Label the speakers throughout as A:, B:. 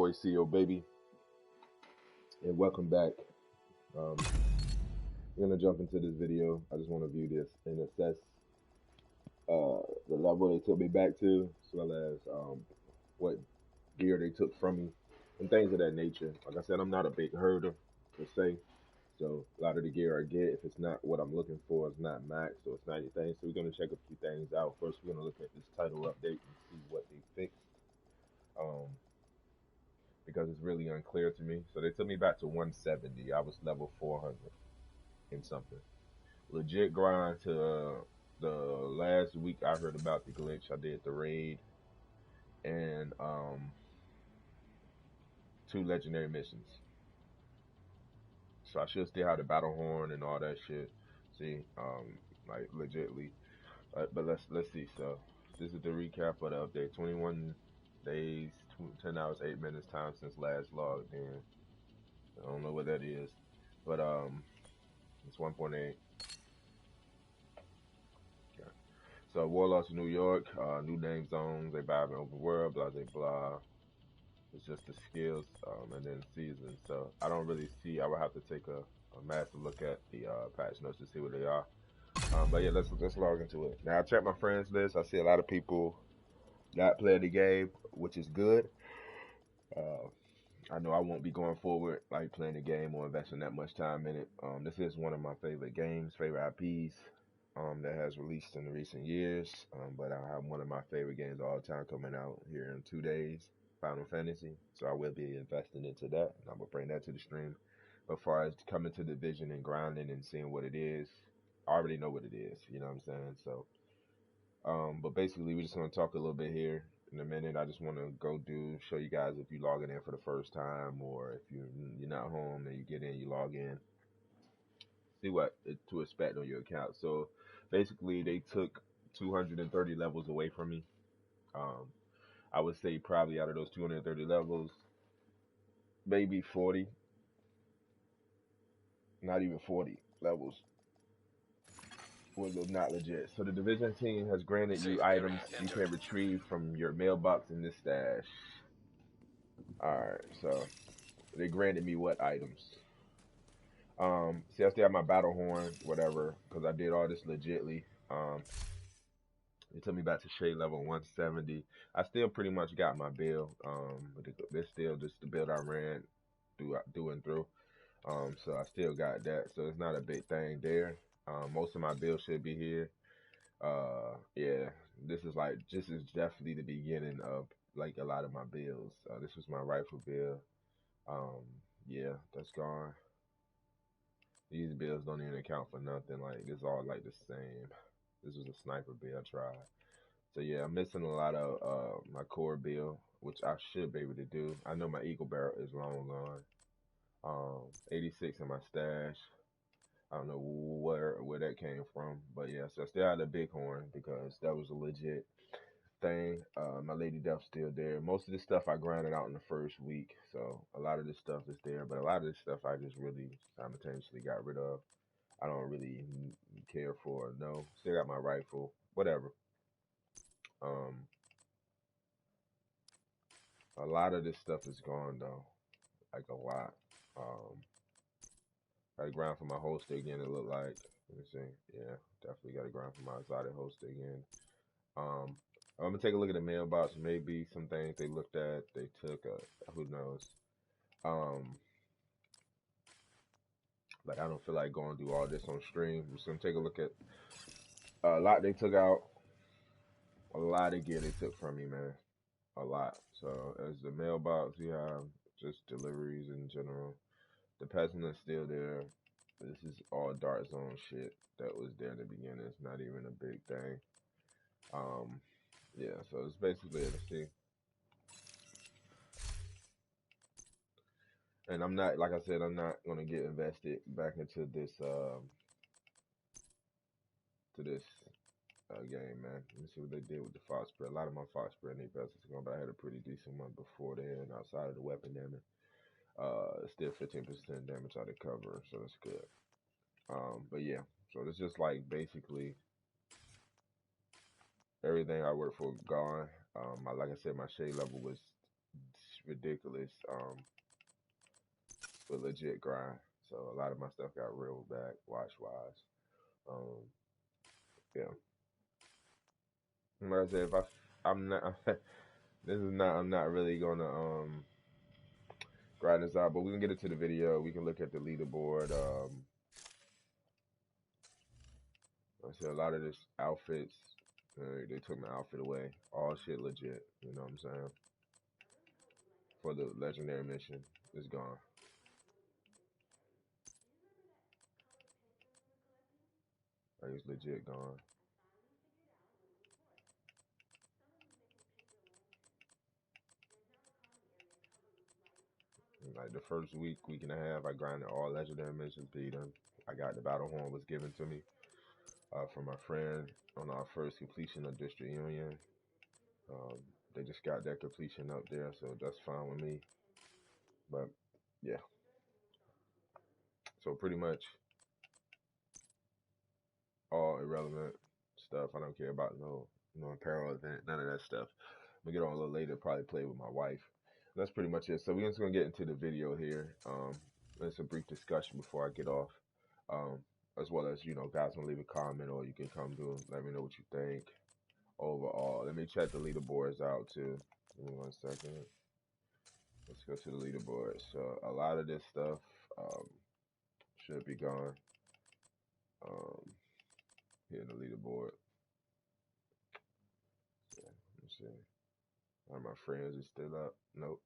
A: boy CEO Baby, and welcome back. Um, we're gonna jump into this video. I just want to view this and assess the level they took me back to, as well as what gear they took from me, and things of that nature. Like I said, I'm not a big herder per se, so a lot of the gear I get, if it's not what I'm looking for, it's not max, so it's not anything. So we're gonna check a few things out. First, we're gonna look at this title update and see what they fixed. Um, because it's really unclear to me. So they took me back to 170. I was level 400 and something. Legit grind to the last week I heard about the glitch. I did the raid and two legendary missions. So I should still have the battle horn and all that shit. See, like legitly. But let's see. So this is the recap of the update. 21 days, 10 hours, 8 minutes time since last logged in. I don't know what that is, but it's 1.8. Okay. So Warlords of New York, new name zones, they vibe in open world, blah blah blah. It's just the skills, and then seasons. So I don't really see. I would have to take a massive look at the patch notes to see what they are. But yeah, let's log into it. Now I checked my friends list. I see a lot of people not playing the game, which is good. Uh, I know I won't be going forward like playing the game or investing that much time in it. This is one of my favorite games, favorite IPs that has released in the recent years. But I have one of my favorite games of all time coming out here in 2 days, Final Fantasy. So I will be investing into that, and I'm gonna bring that to the stream. But as far as coming to the vision and grinding and seeing what it is, I already know what it is. You know what I'm saying? So but basically, we're just gonna talk a little bit here in a minute. I just want to show you guys if you logging in for the first time, or if you're not home and you get in, you log in, see what to expect on your account. So basically, they took 230 levels away from me. Um, I would say probably out of those 230 levels, maybe 40, not even 40 levels was not legit. So the division team has granted you items you can retrieve from your mailbox in this stash. Alright, so they granted me what items? See, I still have my battle horn, whatever, because I did all this legitly. They took me back to shade level 170. I still pretty much got my build. But this still just the build I ran through and through. So I still got that. So it's not a big thing there. Most of my build should be here. Yeah, this is definitely the beginning of like a lot of my builds. This was my rifle build. Um, yeah, that's gone. These builds don't even account for nothing. Like, it's all like the same. This was a sniper build I tried. So yeah, I'm missing a lot of my core build, which I should be able to do. I know my eagle barrel is long gone. 86 in my stash. I don't know where that came from, but yeah, so I still had the bighorn because that was a legit thing. My Lady Death's still there. Most of this stuff I grinded out in the first week, so a lot of this stuff is there, but a lot of this stuff I just really simultaneously got rid of. I don't really care for. No, still got my rifle, whatever. Um, a lot of this stuff is gone though, like a lot. Um, got to grind for my holster again. It looked like. Let me see. Yeah, definitely got to grind for my exotic holster again. Um, I'm gonna take a look at the mailbox. Maybe some things they looked at, they took. Who knows? Um, but I don't feel like going through all this on stream. I'm just gonna take a look at a lot they took out. A lot of gear they took from me, man. A lot. So as the mailbox, we have just deliveries in general. The peasant is still there. This is all dark zone shit that was there in the beginning. It's not even a big thing. Yeah, so it's basically let's see. And I'm not, like I said, I'm not gonna get invested back into this to this game, man. Let me see what they did with the fox spread. A lot of my fox spread need vessels going, but I had a pretty decent one before then outside of the weapon damage. Still 15% damage out of cover, so that's good. But yeah, so it's just like basically everything I worked for gone. Like I said, my shade level was ridiculous, but legit grind. So a lot of my stuff got reeled back, watch wise. Um, yeah. Like I said, if I'm not, this is not, I'm not really gonna grind this out, but we can get into the video. We can look at the leaderboard. I said a lot of this outfits, they took my outfit away. All shit legit. You know what I'm saying? For the legendary mission, it's gone. Like it's legit gone. And like the first week and a half, I grinded all legendary missions, beat them. I got the battle horn was given to me from my friend on our first completion of District Union. Um, they just got that completion up there, so that's fine with me. But yeah, so pretty much all irrelevant stuff. I don't care about no apparel event, none of that stuff. I'm gonna get on a little later, probably play with my wife. That's pretty much it. So we're just gonna get into the video here. It's a brief discussion before I get off. Um, as well as, guys can leave a comment or you can come to let me know what you think overall. Let me check the leaderboards out too. Give me 1 second. Let's go to the leaderboard. So a lot of this stuff should be gone. Here in the leaderboard. Yeah, let me see. All my friends are still up. Nope.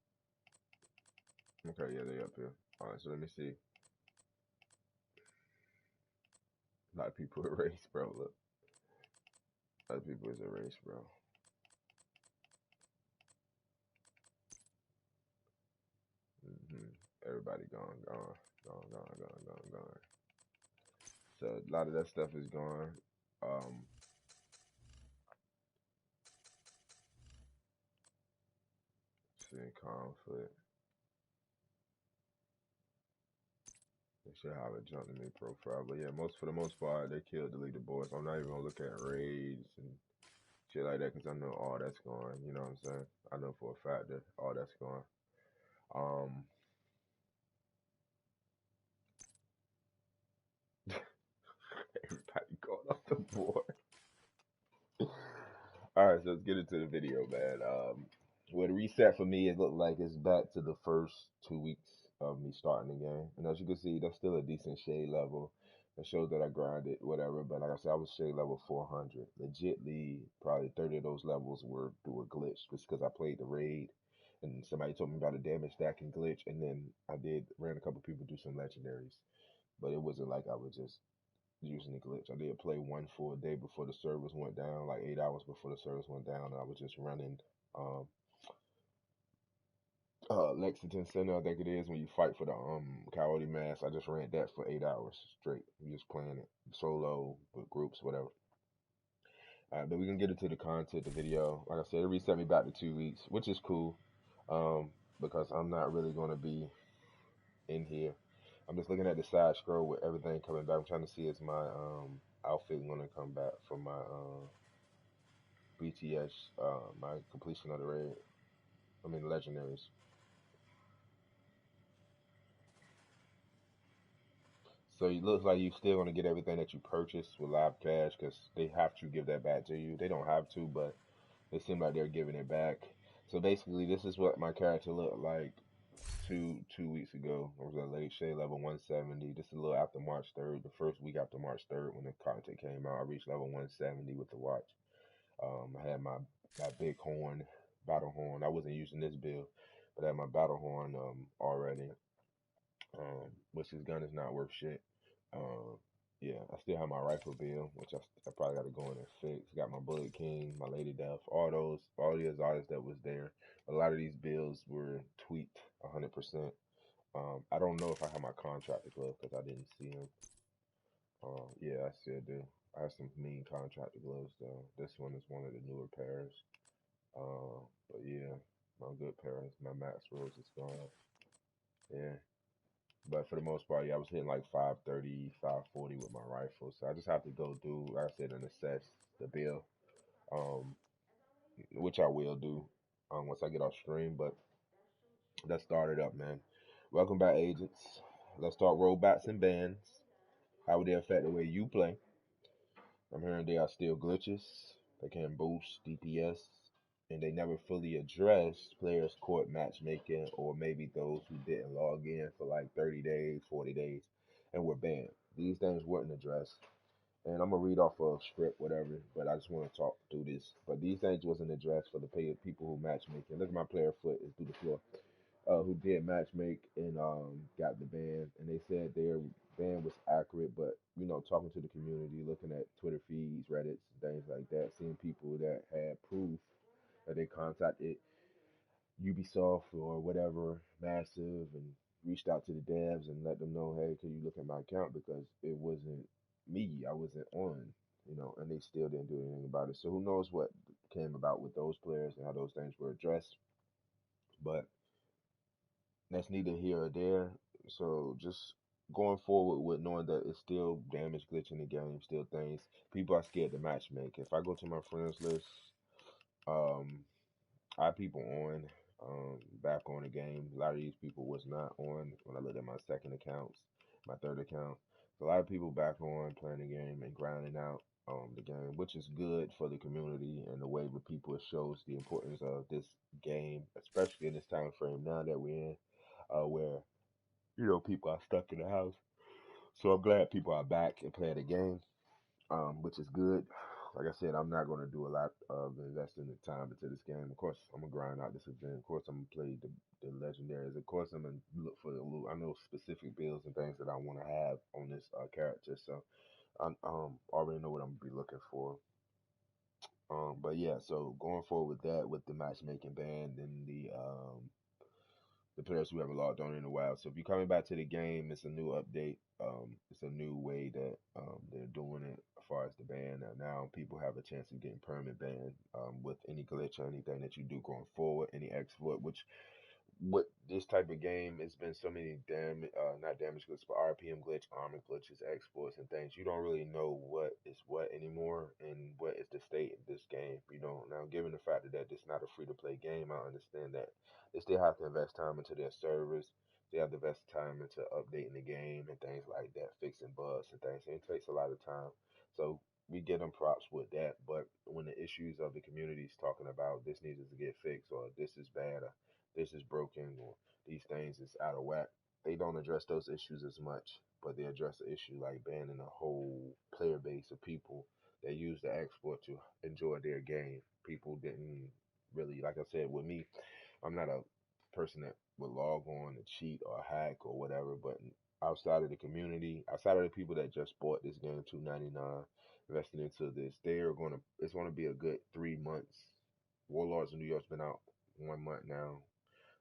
A: Okay, yeah, they up here. All right, so let me see. A lot of people erased, bro. Look, a lot of people is erased, bro. Everybody gone, gone, gone, gone, gone, gone, gone. So a lot of that stuff is gone. Seeing conflict. They should have a jump to me profile, but yeah, for the most part, they killed the leaderboards. I'm not even gonna look at raids and shit like that because I know all that's gone. You know what I'm saying? I know for a fact that all that's gone. Um, Everybody going off the board. All right, so let's get into the video, man. Well, the reset for me, it looked like it's back to the first 2 weeks of me starting the game. And as you can see, that's still a decent shade level. It shows that I grinded, whatever. But like I said, I was shade level 400. Legitly, probably 30 of those levels were through a glitch just because I played the raid. And somebody told me about a damage stacking glitch. And then ran a couple people do some legendaries. But it wasn't like I was just using the glitch. I did play one full day before the servers went down, like 8 hours before the servers went down, and I was just running um Lexington Center, I think it is, when you fight for the Coyote Mask. I just ran that for 8 hours straight. I'm just playing it solo with groups, whatever. But we can get into the content, the video. Like I said, it reset me back to 2 weeks, which is cool. Because I'm not really gonna be in here. I'm just looking at the side scroll with everything coming back. I'm trying to see is my outfit gonna come back for my BTS, my completion of the raid. I mean legendaries. So it looks like you still gonna get everything that you purchased with live cash because they have to give that back to you. They don't have to, but it seems like they're giving it back. So basically, this is what my character looked like two weeks ago. I was at late shade level 170. Just a little after March 3rd, the first week after March 3rd when the content came out. I reached level 170 with the watch. I had my big horn, battle horn. I wasn't using this build, but I had my battle horn already. Which his gun is not worth shit. Yeah, I still have my rifle build, which I probably got to go in and fix. Got my Bullet King, my Lady Death, all the exotics that was there. A lot of these builds were tweaked 100%. I don't know if I have my contractor glove because I didn't see them. Yeah, I still do. I have some mean contractor gloves though. This one is one of the newer pairs. But yeah, my good pairs, my Max Rose is gone. Yeah. But for the most part, yeah, I was hitting like 530, 540 with my rifle. So I just have to go through, like I said, and assess the bill, um, which I will do once I get off stream. But Let's start it up, man. Welcome back, agents. Let's talk rollbacks and bans. How would they affect the way you play? I'm hearing they are still glitches. They can boost DPS, and they never fully address players' court matchmaking, or maybe those who didn't log in for like 30 days, 40 days, and were banned. These things weren't addressed. And I'm gonna read off a script, whatever, but I just want to talk through this. But these things wasn't addressed for the people who matchmaking. Look at my player foot is through the floor. Who did matchmake and got the ban, and they said their ban was accurate, but talking to the community, looking at Twitter feeds, Reddits, things like that, seeing people that had proof that they contacted Ubisoft or whatever, Massive, and reached out to the devs and let them know, hey, can you look at my account because it wasn't me, I wasn't on, and they still didn't do anything about it. So who knows what came about with those players and how those things were addressed, but that's neither here or there. So just going forward with knowing that it's still damage glitch in the game, still things. People are scared to matchmake. If I go to my friends list, um, I have people on, back on the game. A lot of these people was not on when I looked at my second accounts, my third account. So a lot of people back on playing the game and grinding out the game, which is good for the community and the way with people. It shows the importance of this game, especially in this time frame now that we're in, where people are stuck in the house. So I'm glad people are back and playing the game, which is good. Like I said, I'm not going to do a lot of investing the time into this game. Of course, I'm gonna grind out this event. Of course, I'm gonna play the legendaries. Of course, I'm gonna look for the loot. I know specific builds and things that I want to have on this character, so I already know what I'm gonna be looking for. But yeah, so going forward with that, with the matchmaking band and the players who haven't logged on in a while. So if you're coming back to the game, it's a new update. It's a new way that they're doing it as far as the ban. Now people have a chance of getting permanent banned with any glitch or anything that you do going forward, any exploit, which with this type of game, it's been so many not damage glitches, but RPM glitch, armor glitches, exploits, and things. You don't really know what is what anymore, and what is the state of this game. Now given the fact that this is not a free to play game, I understand that they still have to invest time into their servers. They have to invest time into updating the game and things like that, fixing bugs and things. And it takes a lot of time. So we give them props with that. But when the issues of the community is talking about this needs to get fixed, or this is bad, or this is broken, or these things is out of whack, they don't address those issues as much, but they address the issue like banning a whole player base of people that use the export to enjoy their game. People didn't really, like I said, with me, I'm not a person that would log on and cheat or hack or whatever, but outside of the community, outside of the people that just bought this game $2.99, invested into this, it's gonna be a good 3 months. Warlords of New York's been out 1 month now.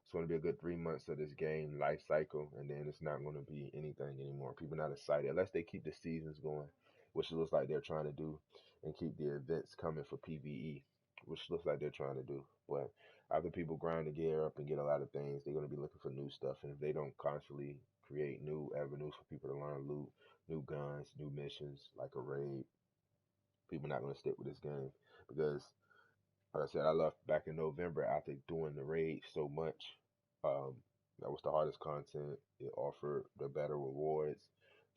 A: It's going to be a good 3 months of this game life cycle, and then it's not going to be anything anymore. People not excited unless they keep the seasons going, which it looks like they're trying to do, and keep the events coming for PVE, which looks like they're trying to do. But after people grind the gear up and get a lot of things, they're going to be looking for new stuff, and if they don't constantly create new avenues for people to learn loot, new guns, new missions like a raid, people not going to stick with this game because like I said, I left back in November after doing the raid so much. Um, that was the hardest content. It offered the better rewards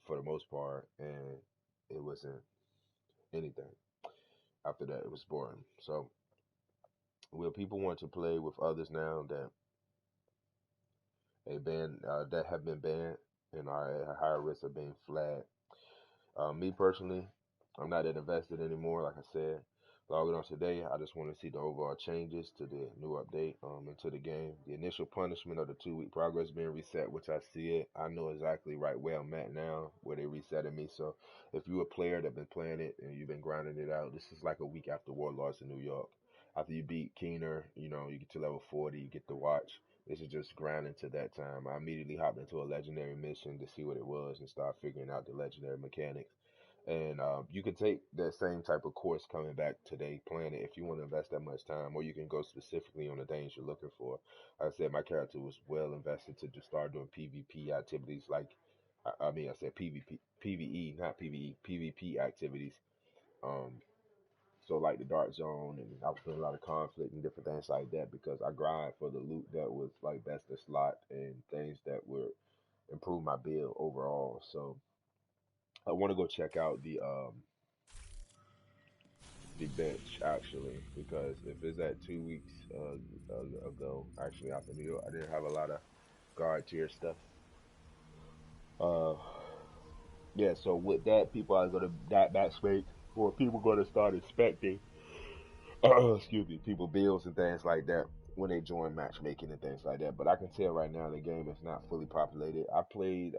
A: for the most part, and it wasn't anything. After that, it was boring. So, will people want to play with others now that have been banned and are at a higher risk of being flagged? Me personally, I'm not that invested anymore. Like I said, logging on today, I just want to see the overall changes to the new update into the game. The initial punishment of the 2 week progress being reset, which I see it. I know exactly right where I'm at now, where they resetting me. So if you're a player that been playing it and you've been grinding it out, this is like a week after Warlords in New York. After you beat Keener, you get to level 40, you get the watch. This is just grinding to that time. I immediately hopped into a legendary mission to see what it was and start figuring out the legendary mechanics. And you can take that same type of course coming back today, playing it if you want to invest that much time, or you can go specifically on the things you're looking for. Like I said, my character was well invested to just start doing PvP activities like, I said PvP, PvE, not PvE, PvP activities. Um, So like the dark zone, and I was feeling a lot of conflict and different things like that because I grind for the loot that was like best of slot and things that would improve my build overall. So I want to go check out the bench actually because if it's at 2 weeks ago, actually after New York, I didn't have a lot of guard tier stuff. Uh, yeah. So with that, people are going to that backspace, or people going to start expecting excuse me, people bills and things like that when they join matchmaking and things like that. But I can tell right now the game is not fully populated. I played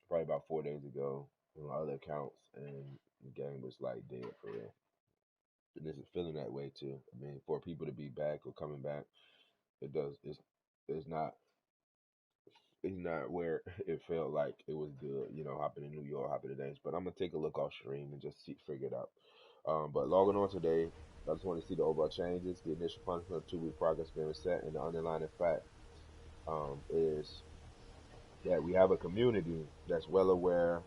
A: probably about 4 days ago on my other accounts, and the game was like dead for real. And this is feeling that way too. I mean, for people to be back or coming back, it does. It's not it's not where it felt like it was good. You know, hopping in New York, hopping in things. But I'm gonna take a look off stream and just figure it out. But logging on today, I just want to see the overall changes, the initial punishment of 2 week progress being reset, and the underlying fact is that we have a community that's well aware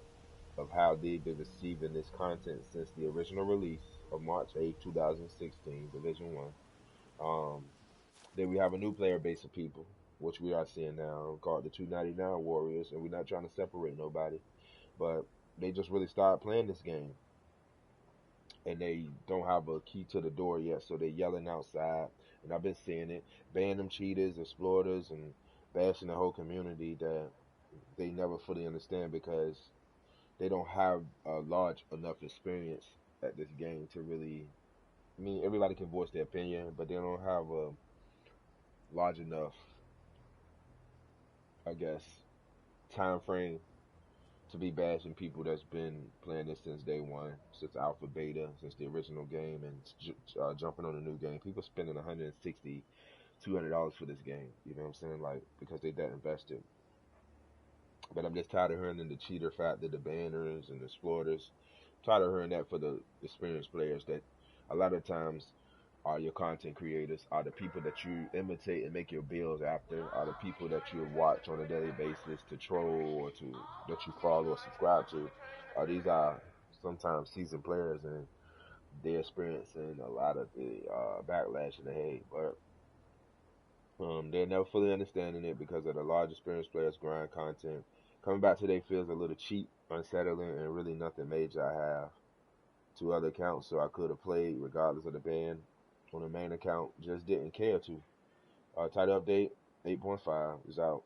A: of how they've been receiving this content since the original release of March 8th, 2016, Division One. Then we have a new player base of people, which we are seeing now, called the 299 Warriors, and we're not trying to separate nobody, but they just really started playing this game and they don't have a key to the door yet, so they're yelling outside. And I've been seeing it, banning them cheaters, exploiters, and bashing the whole community that they never fully understand because they don't have a large enough experience at this game to really. I mean, everybody can voice their opinion, but they don't have a large enough, I guess, time frame to be bashing people that's been playing this since day one, since alpha beta, since the original game, and jumping on a new game. People spending 160, $200 for this game. You know what I'm saying? Like because they that invested. But I'm just tired of hearing the cheater factor, the banners and the exploiters. I'm tired of hearing that for the experienced players that a lot of times are your content creators, are the people that you imitate and make your builds after, are the people that you watch on a daily basis to troll or to that you follow or subscribe to. These are sometimes seasoned players and they're experiencing a lot of the backlash and the hate. But they're never fully understanding it because of the large experienced players grind content. Coming back today feels a little cheap, unsettling, and really nothing major. I have two other accounts, so I could have played regardless of the ban on the main account. Just didn't care to. Title update 8.5 is out,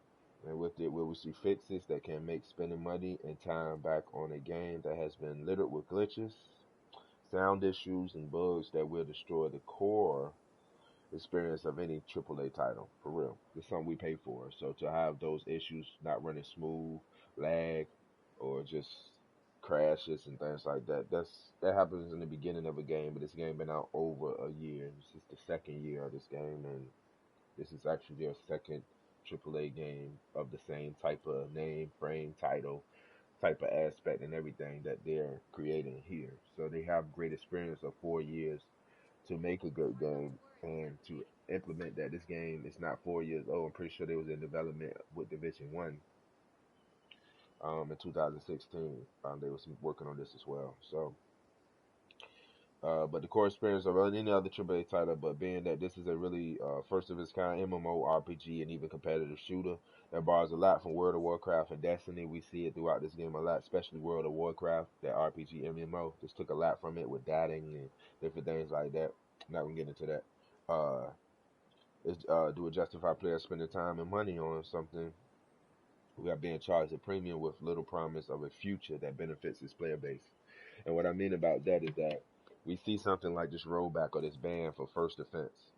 A: and with it, we will see fixes that can make spending money and time back on a game that has been littered with glitches, sound issues, and bugs that will destroy the core experience of any AAA title, for real. It's something we pay for. So to have those issues not running smooth, lag, or just crashes and things like that, that happens in the beginning of a game, but this game been out over a year. This is the second year of this game, and this is actually their second AAA game of the same type of name, frame, title, type of aspect, and everything that they're creating here. So they have great experience of 4 years to make a good game and to implement that. This game is not 4 years old. I'm pretty sure they was in development with Division One in 2016. They was working on this as well. So, but the core experience of any other AAA title, but being that this is a really first of its kind MMO, RPG, and even competitive shooter that borrows a lot from World of Warcraft and Destiny. We see it throughout this game a lot, especially World of Warcraft, that RPG MMO. Just took a lot from it with dating and different things like that. Not gonna get into that. Uh, do it justify players spending time and money on something we are being charged a premium with little promise of a future that benefits its player base? And what I mean about that is that we see something like this rollback or this ban for first offense.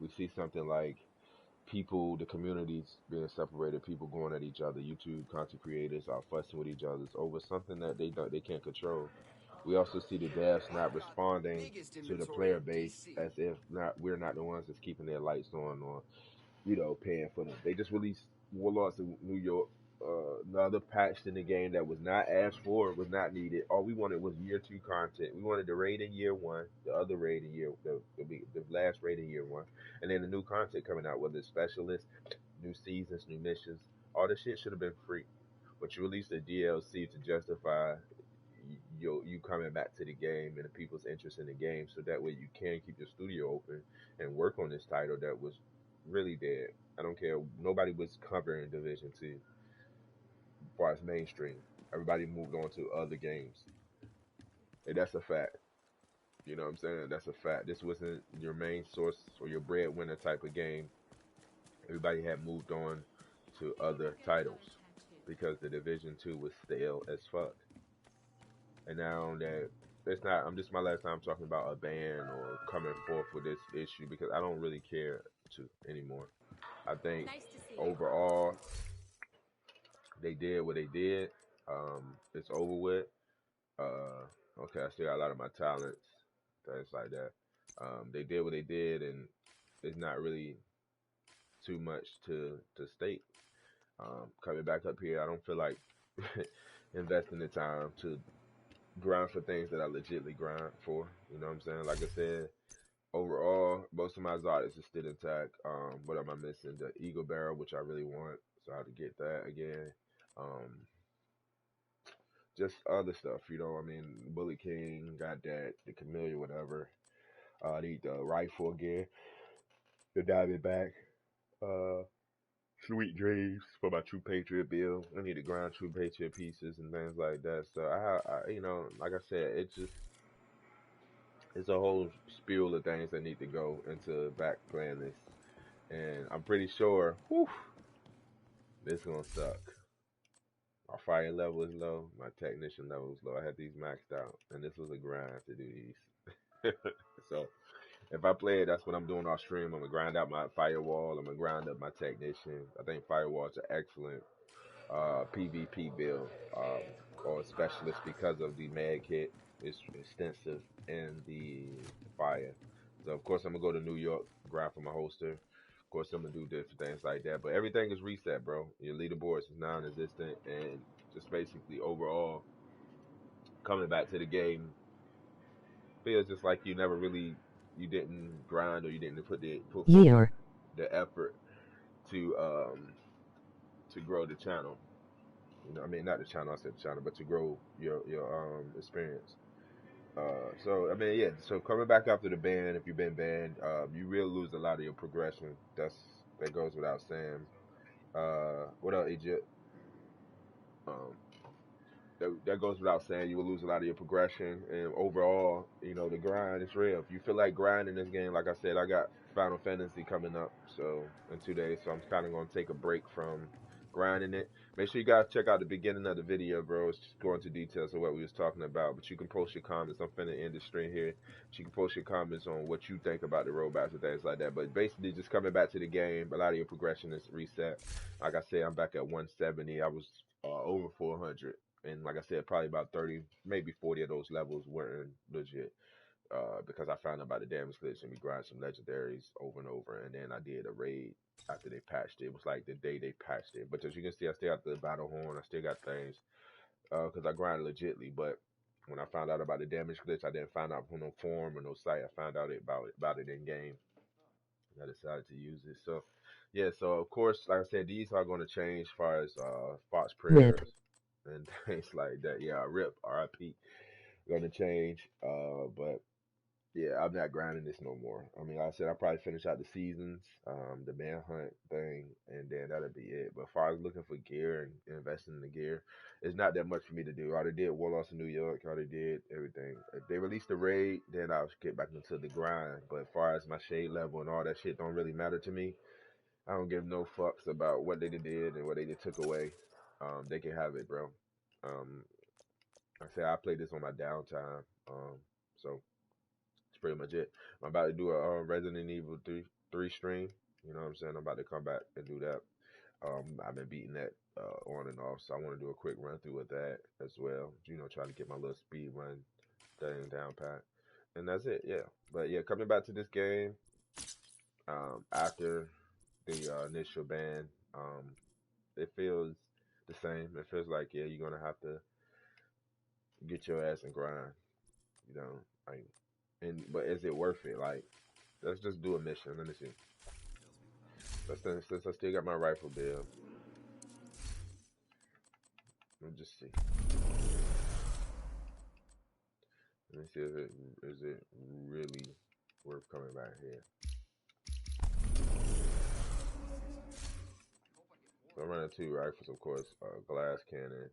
A: We see something like people, the communities being separated, people going at each other, YouTube content creators are fussing with each other over something that they can't control. We also see the devs not responding to the player base as if not we're not the ones that's keeping their lights on or paying for them. They just released Warlords of New York, another patch in the game that was not asked for, was not needed. All we wanted was year 2 content. We wanted the raid in year 1, the other raid in the last raid in year 1, and then the new content coming out, whether it's specialists, new seasons, new missions. All this shit should have been free, but you released a DLC to justify you coming back to the game and the people's interest in the game, so that way you can keep your studio open and work on this title that was really dead. I don't care. Nobody was covering Division Two as far as mainstream. Everybody moved on to other games, and that's a fact. You know what I'm saying? That's a fact. This wasn't your main source or your breadwinner type of game. Everybody had moved on to other titles because the Division Two was stale as fuck. And now that it's not, I'm just my last time talking about a ban or coming forth with this issue because I don't really care to anymore. I think overall they did what they did. It's over with. Okay, I still got a lot of my talents, things like that. They did what they did, and it's not really too much to state. Coming back up here, I don't feel like investing the time to grind for things that I legitly grind for. You know what I'm saying? Like I said, overall, most of my exotics is still intact. What am I missing? The Eagle Barrel, which I really want, so I have to get that again. Um, just other stuff, you know. I mean, Bullet King got that, the Camellia, whatever. I need the rifle again, the Diamondback. Uh, Sweet dreams for my True Patriot bill. I need to grind True Patriot pieces and things like that. So you know, like I said, it's a whole spiel of things that need to go into back playing this, and I'm pretty sure, whew, this gonna suck. My fire level is low, my technician level is low. I had these maxed out, and this was a grind to do these. So if I play it, that's what I'm doing off stream. I'm gonna grind out my firewall. I'm gonna grind up my technician. I think firewalls are excellent PvP build or specialist because of the mag hit is extensive in the fire. So of course I'm gonna go to New York, grind for my holster. Of course I'm gonna do different things like that. But everything is reset, bro. Your leaderboards is non-existent, and just basically overall coming back to the game feels just like you didn't grind or you didn't put forth
B: Year.
A: the effort to grow the channel. You know, I mean, not the channel. I said the channel, but to grow your experience. So I mean, yeah. So coming back after the ban, if you've been banned, you really lose a lot of your progression. That goes without saying. What else, Egypt? Um, that goes without saying. You will lose a lot of your progression, and overall, you know, the grind is real. If you feel like grinding this game, like I said, I got Final Fantasy coming up, so in 2 days, so I'm kind of gonna take a break from grinding it. Make sure you guys check out the beginning of the video, bro. It's just going into details of what we was talking about. But you can post your comments. I'm finna end the stream here. But you can post your comments on what you think about the robots and things like that. But basically, just coming back to the game, a lot of your progression is reset. Like I said, I'm back at 170. I was over 400. And like I said, probably about 30, maybe 40 of those levels weren't legit. Because I found out about the damage glitch and we grind some legendaries over and over. And then I did a raid after they patched it. It was like the day they patched it. But as you can see, I still got the battle horn. I still got things because I grind legitly. But when I found out about the damage glitch, I didn't find out from no forum or no site. I found out about it in game. And I decided to use it. So yeah, so of course, like I said, these are going to change as far as Fox
B: Rip.
A: prayers and things like that. Yeah, RIP, RIP, going to change. But yeah, I'm not grinding this no more. I mean, like I said, I'll probably finish out the seasons, the manhunt thing, and then that'll be it. But as far as looking for gear and investing in the gear, it's not that much for me to do. I already did Warlords in New York, I already did everything. If they release the raid, then I'll get back into the grind. But as far as my shade level and all that shit don't really matter to me. I don't give no fucks about what they did and what they did took away. They can have it, bro. Um, I say I play this on my downtime. So that's pretty much it. I'm about to do a Resident Evil 3 stream. You know what I'm saying? I'm about to come back and do that. I've been beating that on and off, so I want to do a quick run through with that as well. You know, try to get my little speed run thing down pat. And that's it, yeah. But yeah, coming back to this game, after the initial ban, it feels the same. It feels like, yeah, you're gonna have to get your ass and grind, you know, like, and but is it worth it? Like, let's just do a mission. Let me see. Since I still got my rifle build, let me just see. Let me see if it is it really worth coming back here. So I'm running 2 rifles, of course. Glass cannon.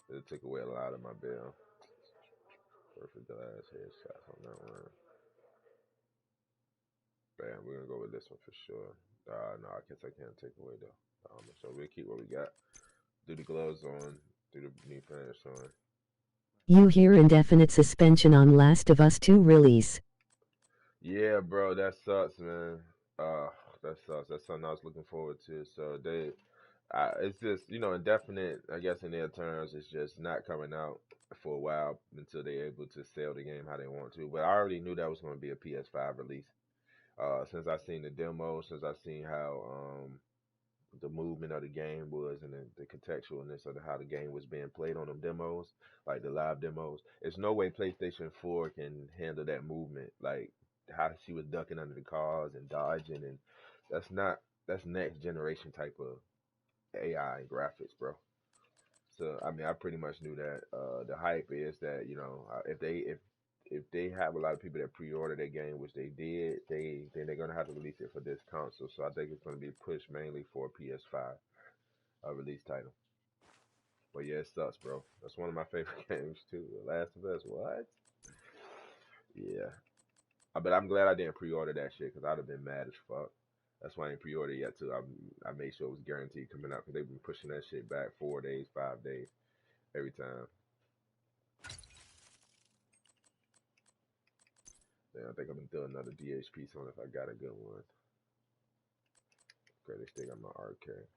A: It took away a lot of my bill. Perfect glass headshots on that one. Bam, we're gonna go with this one for sure. No, I guess I can't take away though. So we'll keep what we got. Do the gloves on. Do the knee pads on.
B: You hear indefinite suspension on Last of Us 2 release.
A: Yeah, bro, that sucks, man. That sucks. That's something I was looking forward to. So it's just indefinite. I guess in their terms, it's just not coming out for a while until they're able to sell the game how they want to. But I already knew that was going to be a PS5 release. Since I seen the demo, since I seen how the movement of the game was and the contextualness of how the game was being played on them demos, like the live demos. There's no way PlayStation 4 can handle that movement, like how she was ducking under the cars and dodging, and that's next generation type of AI and graphics, bro. So I mean, I pretty much knew that. The hype is that if they have a lot of people that pre-order their game, which they did, then they're gonna have to release it for this console. So I think it's gonna be pushed mainly for PS5 release title. But yeah, it sucks, bro. That's one of my favorite games too. The Last of Us. What? Yeah. But I'm glad I didn't pre-order that shit because I'd have been mad as fuck. That's why I ain't pre-ordered yet too. I made sure it was guaranteed coming out because they've been pushing that shit back 4 days, 5 days every time. Then I think I'm gonna do another DH piece on if I got a good one. Okay, they still got my arcade.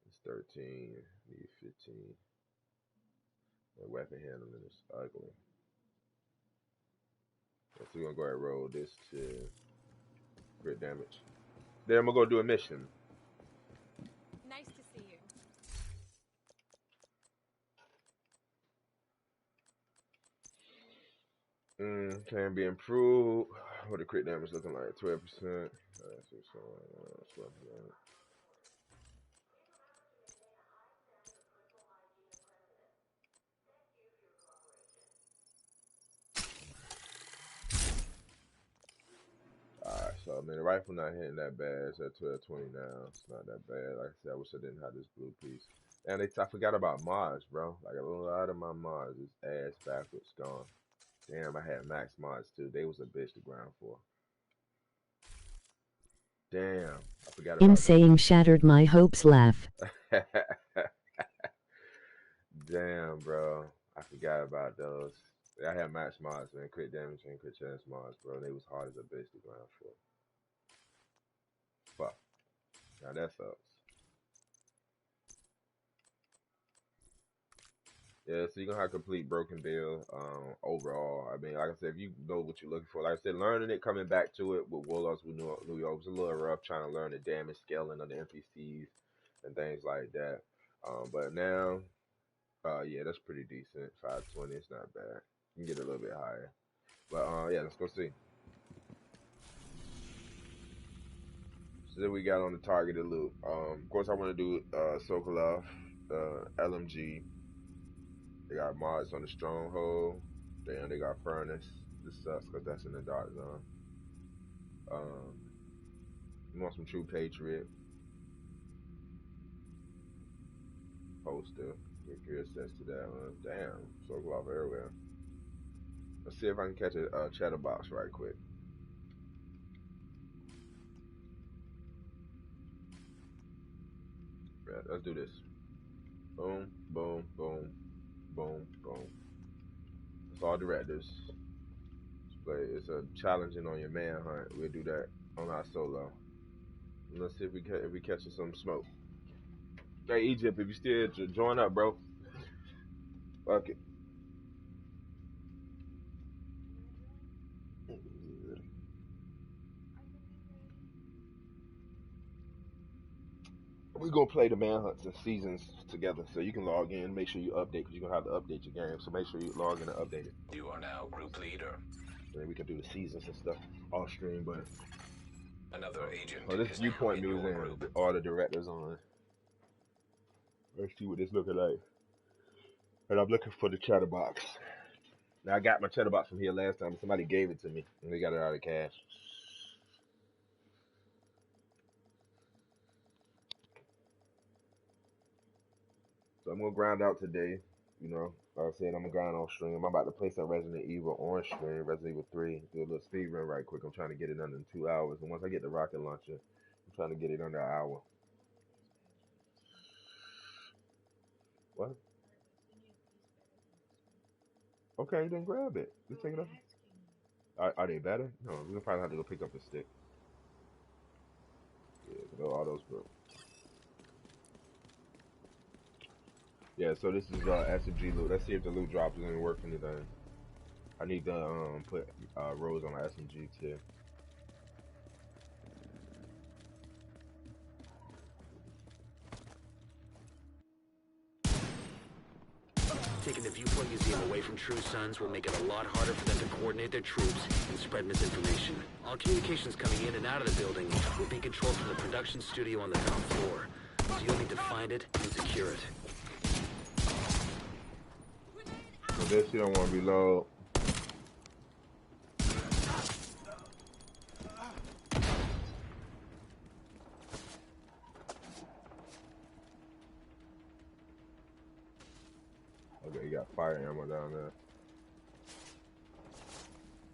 A: It's 13, need 15. The weapon handling is ugly. So we're gonna go ahead and roll this to crit damage. Then I'm gonna go do a mission.
C: Nice to see you.
A: Can be improved. What the crit damage looking like? 12%. Alright, so I mean the rifle not hitting that bad. It's at 1220 now. It's not that bad. Like I said, I wish I didn't have this blue piece. And I forgot about mods, bro. Like a lot of my mods is ass backwards gone. Damn, I had max mods too. They was a bitch to grind for. Damn, I forgot about
B: Him saying shattered my hopes laugh.
A: Damn, bro. I forgot about those. I had max mods, man. Crit damage and crit chance mods, bro. They was hard as a bitch to grind for. Fuck. Now that sucks. Yeah, so you're gonna have complete broken build overall. I mean, like I said, if you know what you're looking for, like I said, learning it, coming back to it with Warlords with New York was a little rough trying to learn the damage scaling of the NPCs and things like that. But now, yeah, that's pretty decent. 520, it's not bad. You can get a little bit higher. But yeah, let's go see. So then we got on the targeted loot. Of course, I want to do Sokolov, LMG. They got mods on the Stronghold. Damn, they got Furnace. This sucks because that's in the dark zone. You want some True Patriot. Poster. Get gear sets to that one. Damn, Sokolov everywhere. Let's see if I can catch a chatterbox right quick. Yeah, let's do this. Boom, boom, boom, boom, boom. It's all directives. But it's a challenging on your manhunt. We'll do that on our solo. And let's see if we catching some smoke. Hey Egypt, if you still join up, bro. Fuck it. We gonna play the manhunts and seasons together, so you can log in. Make sure you update because you're gonna have to update your game. So make sure you log in and update it.
D: You are now group leader.
A: And then we can do the seasons and stuff off stream. But
D: Another agent
A: this
D: is
A: viewpoint
D: now in your
A: music,
D: group.
A: all the directors on. Let's see what this looking like. And I'm looking for the chatterbox. Now I got my chatterbox from here last time. Somebody gave it to me, and they got it out of cash. So I'm gonna grind out today. You know, like I said, I'm gonna grind on stream. I'm about to play some Resident Evil on stream, Resident Evil 3. Do a little speed run right quick. I'm trying to get it under in 2 hours. And once I get the rocket launcher, I'm trying to get it under an hour. What? Okay, then grab it. Just take it up. Are they better? No, we're gonna probably have to go pick up a stick. Yeah, no autos, bro. Yeah, so this is SMG loot. Let's see if the loot drop is gonna work for anything. I need to put Rose on my SMG too.
E: Taking the Viewpoint Museum away from True Sons will make it a lot harder for them to coordinate their troops and spread misinformation. All communications coming in and out of the building will be controlled from the production studio on the top floor. So you'll need to find it and secure it.
A: So this you don't want to reload. Okay, you got fire ammo down there.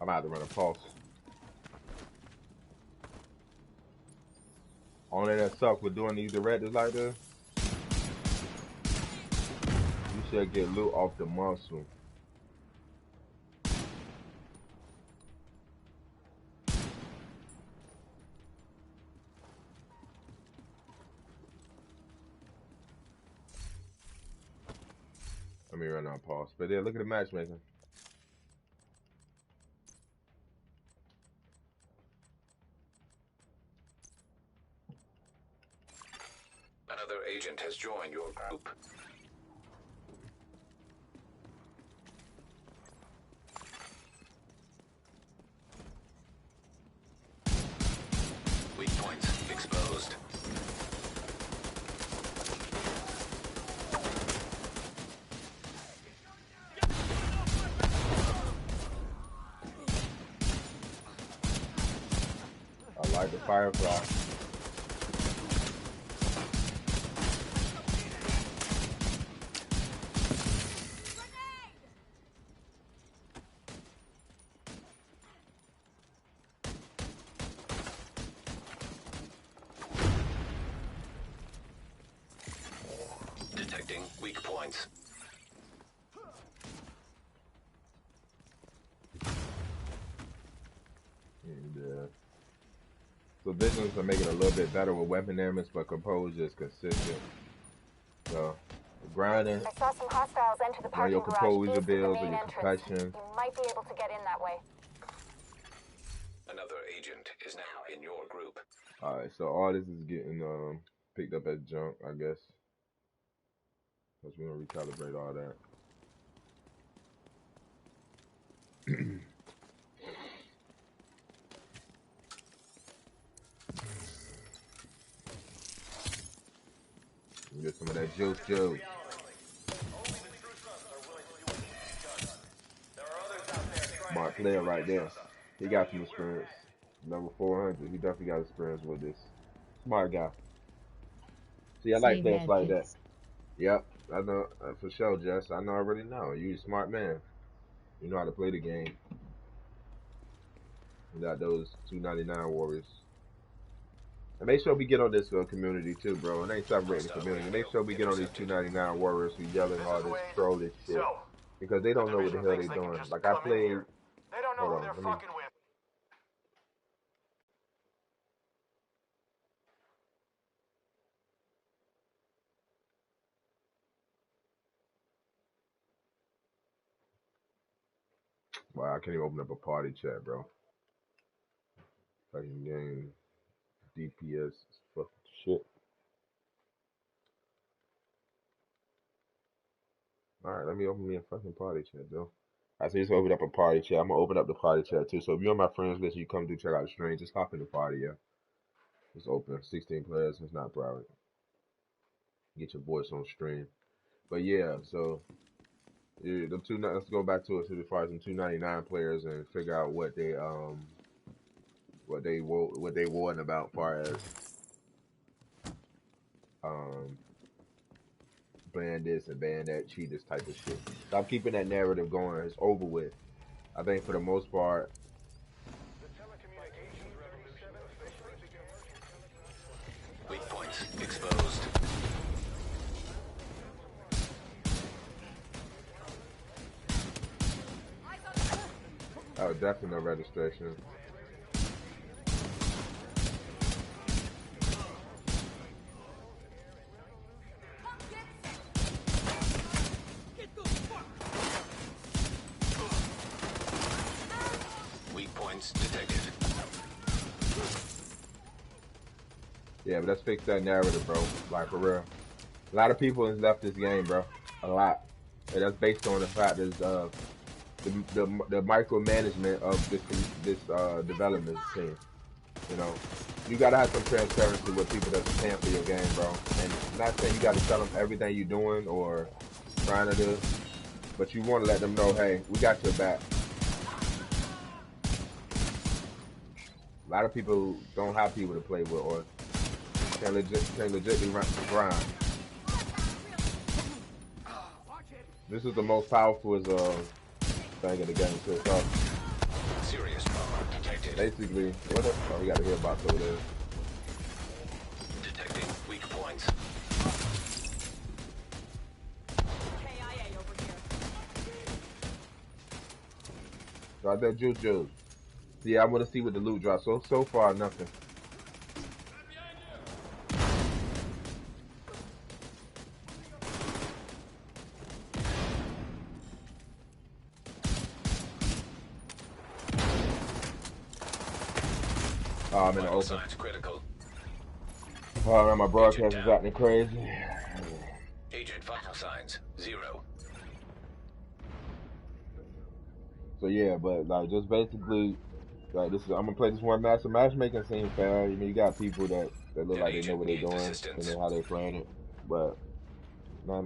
A: I'm out to run a pulse. Only that sucks with doing these directives like this. You should get loot off the muscle. Let me run on pause. But yeah, look at the matchmaking.
D: Another agent has joined your group. Weak points exposed.
A: I like the firefly.
D: Detecting weak points.
A: Yeah. So visions are making it a little bit better with weapon damage, but composure is consistent. So grinding.
C: I saw some hostiles enter the
A: Run
C: parking
A: your
C: garage
A: composure
C: east of the
A: builds or
C: main
A: your
C: entrance.
A: concussion.
C: You might be able to get in that way.
D: Another agent is now in your group.
A: Alright, so all this is getting picked up as junk, I guess. Because we're gonna recalibrate all that. Get some of that juice. Smart player right there. He got some experience. Level 400. He definitely got experience with this. Smart guy. See, I like
B: Save
A: players like that.
B: medkits.
A: Yep, I know for sure, Jess. I already know. You a smart man. You know how to play the game. You got those 299 warriors. And make sure we get on this community too, bro. And ain't separating the community. Make sure we get on these 299 warriors who yelling all this trollish shit. Because they don't know what the hell they doing. Like I played.
F: They don't know
A: Hold
F: who
A: on,
F: they're
A: let me.
F: fucking with.
A: Wow, I can't even open up a party chat, bro. Fucking game. DPS. Fucking shit. Alright, let me open me a fucking party chat, though. I just opened up a party chat. I'm gonna open up the party chat too. So if you're on my friends list, you come do check out the stream. Just hop in the party, yeah. It's open. 16 players. It's not private. Get your voice on stream. But yeah, so Yeah, the two. Let's go back to it. So as far as them 299 players and figure out what they warned about, far as um ban this and ban that, cheat this type of shit. Stop keeping that narrative going. It's over with. I think for the most part,
D: Weak points exposed.
A: oh, definitely no registration.
D: Weak points detected.
A: Yeah, but let's fix that narrative, bro. Like for real. A lot of people has left this game, bro. A lot. And that's based on the fact that the micromanagement of this development team. You know, you gotta have some transparency with people that's paying for your game, bro. And I'm not saying you gotta tell them everything you're doing or trying to do, but you want to let them know, hey, we got your back. A lot of people don't have people to play with or can legitimately grind. This is the most powerful thing in the game so far.
D: Serious trauma detected.
A: Basically, what the? Oh, we got to hear about over there.
D: Detecting weak points.
C: KIA over here.
A: So I bet Juju. Yeah, I want to see what the loot drops. So far, nothing. Oh, I'm in the
D: Vital
A: open.
D: signs critical.
A: Oh, man, my broadcast is
D: down.
A: acting crazy.
D: Agent vital signs 0.
A: So yeah, but like just basically, like this is I'm gonna play this one match. The matchmaking seems fair. You know, you got people that look
D: An
A: like they know
D: agent
A: what they're
D: needs
A: doing and
D: assistance.
A: then how they're playing it. But not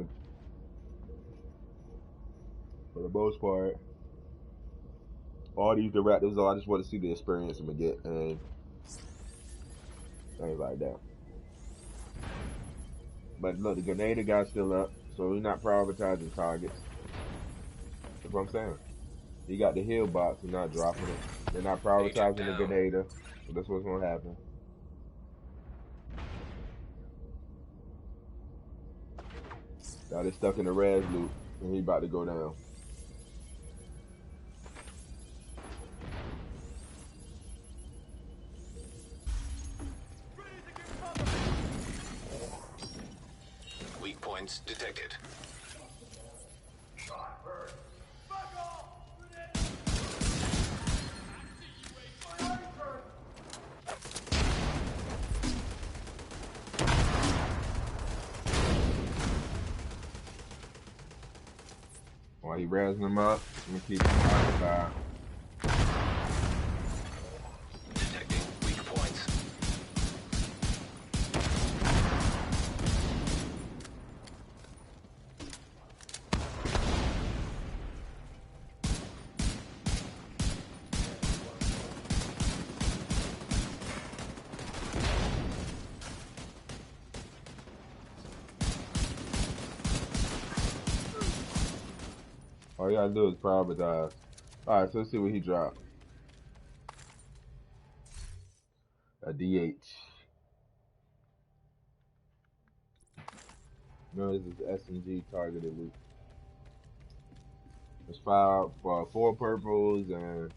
A: for the most part, all these directives, I just want to see the experience I'm gonna get and things like that. But look, the Grenada guy's still up, so we're not prioritizing targets. That's what I'm saying. He got the heal box, he's not dropping it. They're not
D: Agent
A: prioritizing the
D: down.
A: Grenada, so that's what's gonna happen. Now they're stuck in the res loop, and he about to go down.
D: Weak points detected.
A: While he razzing him up, I'm gonna keep him occupied.
D: Detecting weak points.
A: All you gotta do is prioritize. Alright, so let's see what he dropped. A DH. No, this is SMG targeted loot. It's 4 purples and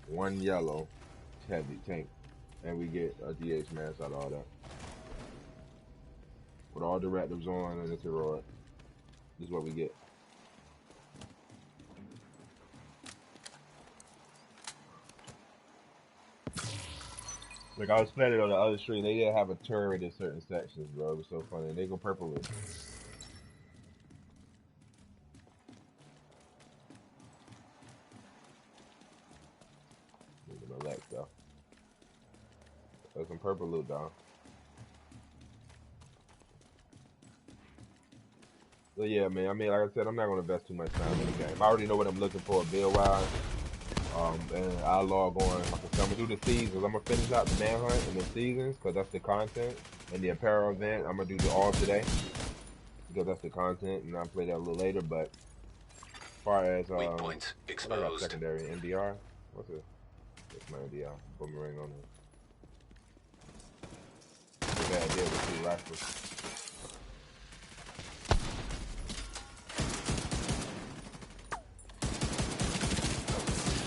A: 1 yellow heavy tank. And we get a DH mask out of all that. With all directives on and it's heroic. This is what we get. Like I was playing it on the other stream, they didn't have a turret in certain sections, bro. It was so funny. They go purple with. Look at my legs though. There's some purple loot though. So yeah, man. I mean, like I said, I'm not gonna invest too much time in the game. I already know what I'm looking for build wise. And I'll log on. Like I said, I'm gonna do the seasons. I'm gonna finish out the manhunt and the seasons because that's the content. And the apparel event, I'm gonna do the all today because that's the content, and I'll play that a little later. But as far as
D: Weak points
A: what I got
D: exposed.
A: secondary NDR. What's it? What's my NDR? Boomerang on it. What bad deal with two rifles.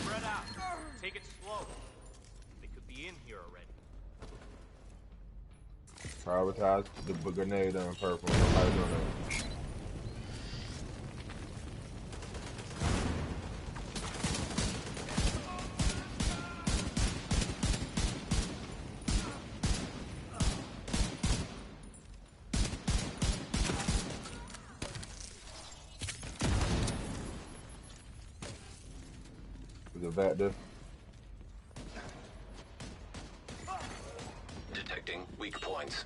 F: Spread out. Take it slow. They could be in here already.
A: Prioritize the grenade on purple. Nobody doing that. Is it back there?
D: Detecting weak points.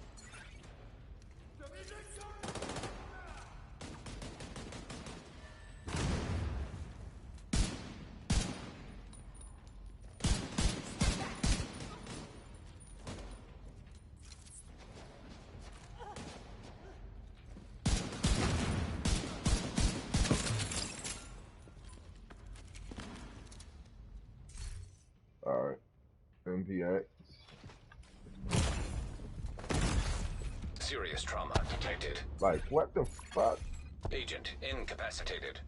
A: Alright. MPX.
D: Serious trauma detected.
A: Like, what the fuck?
D: Agent incapacitated.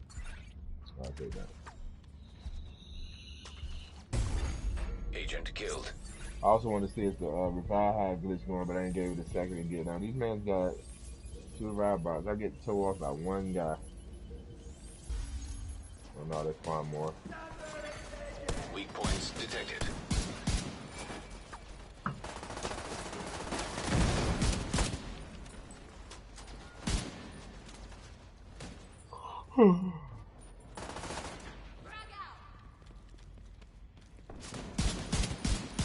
A: I'll take that.
D: Agent killed.
A: I also want to see if the revive had glitch going, but I ain't gave it a second to get down. These men got 2 revive bots. I get towed off by 1 guy. Oh no, there's 5 more.
D: Weak points detected.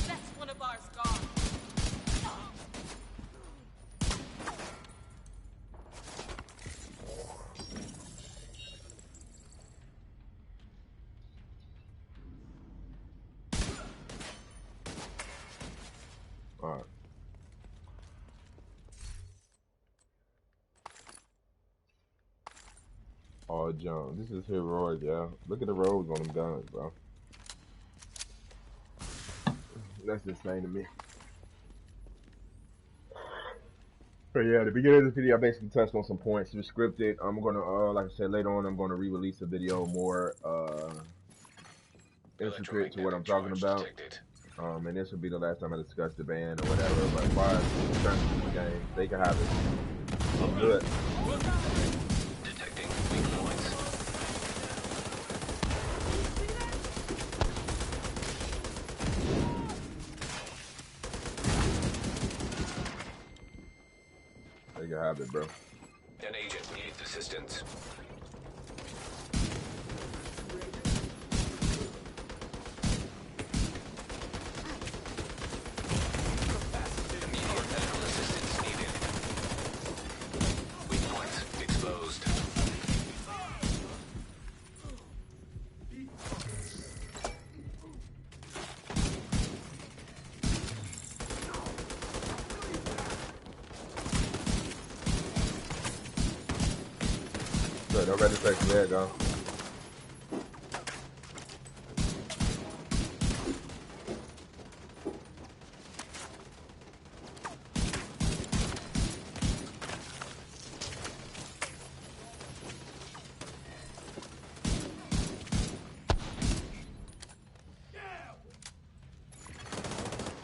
C: That's one of ours gone.
A: Alright. All jump. This is heroic, yeah. Look at the rolls on them guns, bro. That's insane to me. But yeah, at the beginning of this video, I basically touched on some points. It was scripted. I'm gonna, like I said, later on, I'm gonna re-release a video more intricate to what I'm
D: Electromagnetic
A: talking
D: charge
A: about.
D: detected.
A: And this will be the last time I discuss the band or whatever. But as far as terms of the game, they can have it. I'm good.
D: Detecting weak points.
A: They can have it, bro.
D: An agent needs assistance. Immediate medical assistance needed. Weak points exposed.
A: Good, don't ready to take some head, go.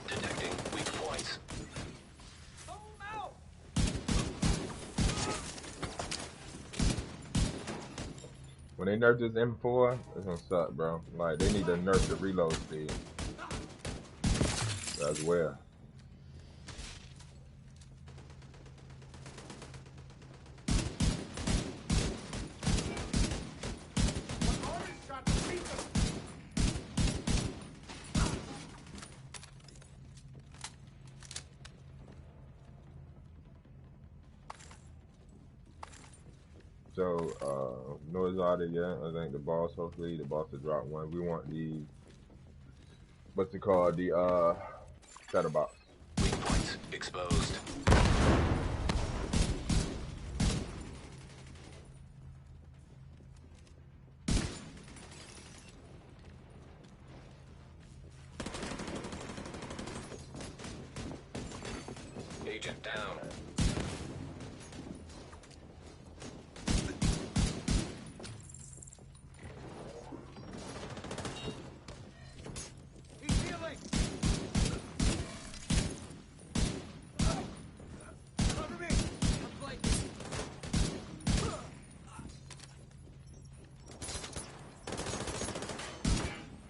D: Detecting weak points.
A: When they nerf this M4, it's gonna suck, bro. Like, they need to nerf the reload speed as well. So, noise out of yet. I think the boss, hopefully, the boss will drop one. We want the, what's it called? The, shadow box.
D: Weak points exposed. Agent down.
F: He's healing. Cover me. I'm flanking.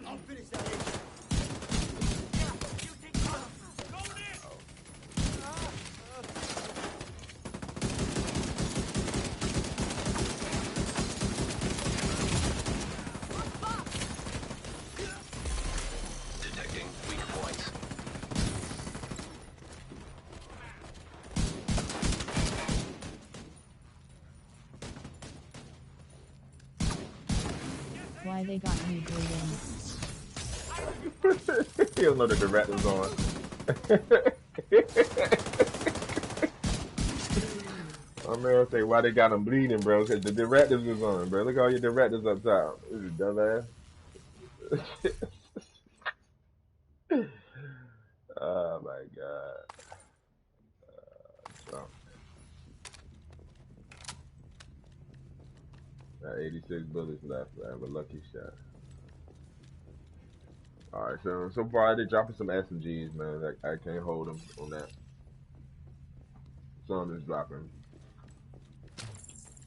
F: I'll finish that agent. You take cover. Going in.
D: Detecting weak points.
G: Why they got me bleeding.
A: He don't know the director's on. My man say why they got him bleeding, bro? Because the directors was on, bro. Look at all your directors up top. This is dumbass. Oh my god. So, got 86 bullets left. I have a lucky shot. Alright, so far they dropping some SMGs, man. I can't hold them on that. Some is dropping.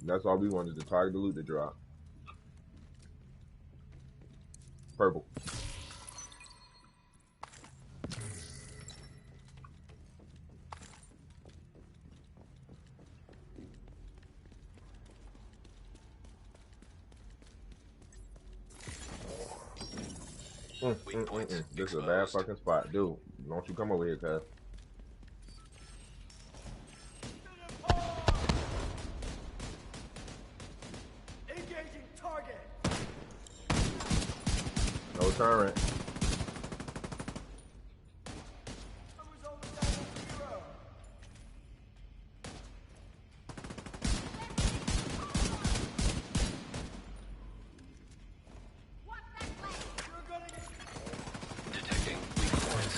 A: That's all we wanted, to target the loot to drop. Purple.
D: Weak points
A: This is a bad
D: exposed.
A: fucking spot. Dude, don't you come over here, cuz.
F: Engaging target.
A: No turret.
F: I was only down to 0. You're gonna get.
D: Detecting weak points.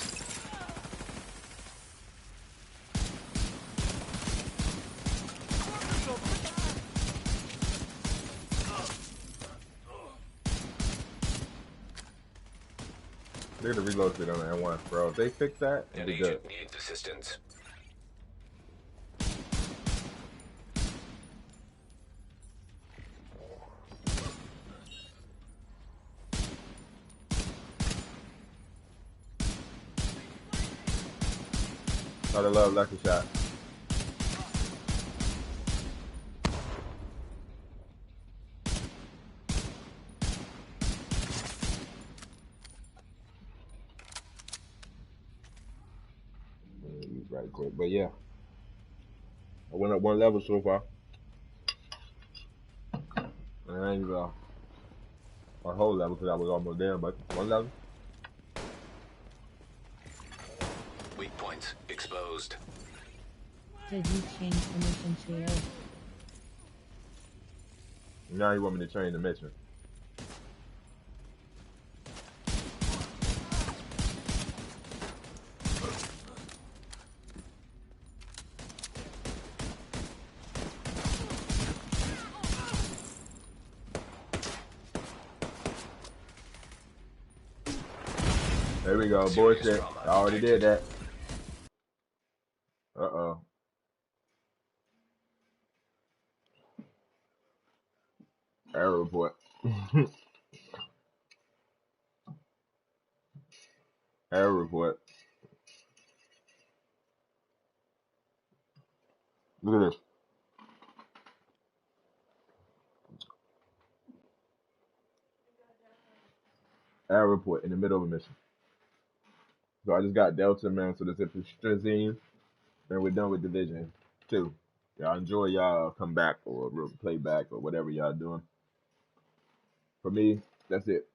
A: They're gonna reload it on that one, bro. If they fix that, it'll
D: An
A: be good.
D: agent needs assistance.
A: I love lucky shot. Right quick, but yeah, I went up one level so far. And I ain't a whole level because I was almost there, but one level.
D: Weak points exposed.
G: Did you change the mission to?
A: Now you want me to change the mission. There we go,
D: Serious
A: bullshit.
D: trauma
A: I already did
D: detected.
A: that. Uh-oh. Error report. Error report. Look at this. Error report in the middle of a mission. So I just got Delta, man, so this is Strazine, and we're done with Division 2. Y'all enjoy y'all come back or play back or whatever y'all doing. For me, that's it.